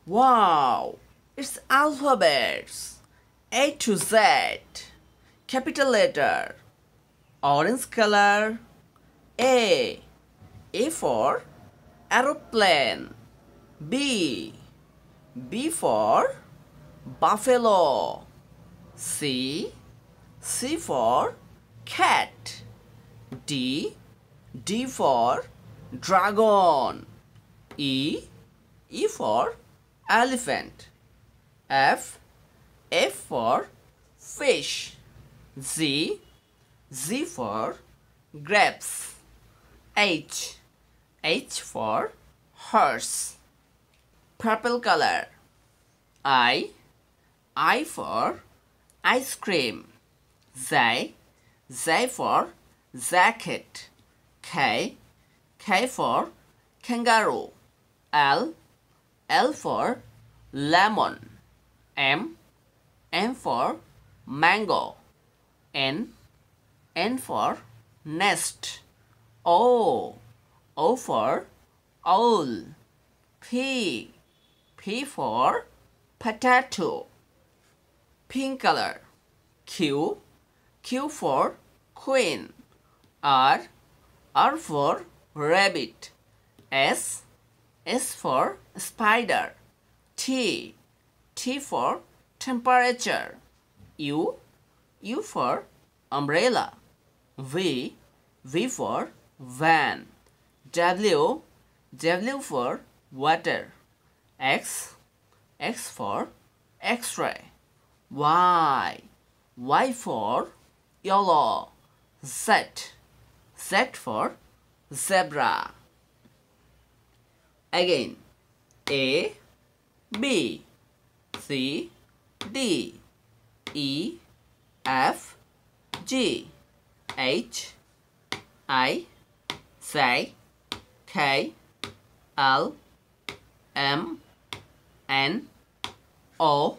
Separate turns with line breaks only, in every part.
Wow, it's alphabets. A to Z. Capital letter. Orange color. A. A for aeroplane. B. B for buffalo. C. C for cat. D. D for dragon. E. E for elephant. F. F for fish. Z. Z for grapes. H. H for horse. Purple color. I. I for ice cream. Z. Z for jacket. K. K for kangaroo. L. L for lemon. M. M for mango. N. N for nest. O. O for owl. P. P for potato. Pink color. Q. Q for queen. R. R for rabbit. S. S for spider. T. T for temperature. U. U for umbrella. V. V for van. W. W for water. X. X for X-ray. Y. Y for yellow. Z. Z for zebra. Again. A. B. C. D. E. F. G. H. I. J. K. L. M. N. O.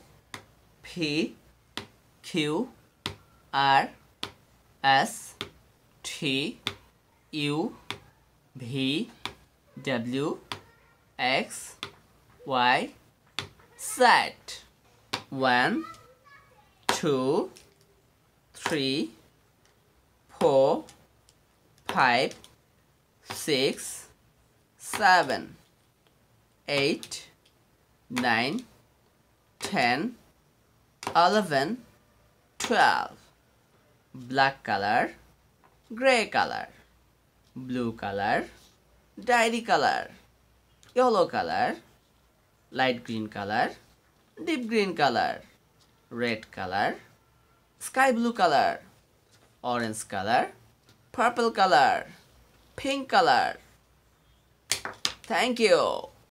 P. Q. R. S. T. U. V. W. X. Y. Z. 1, 2, 3, 4, 5, 6, 7, 8, 9, 10, 11, 12. Black color, gray color, blue color, dairy color, yellow color, light green color, deep green color, red color, sky blue color, orange color, purple color, pink color. Thank you.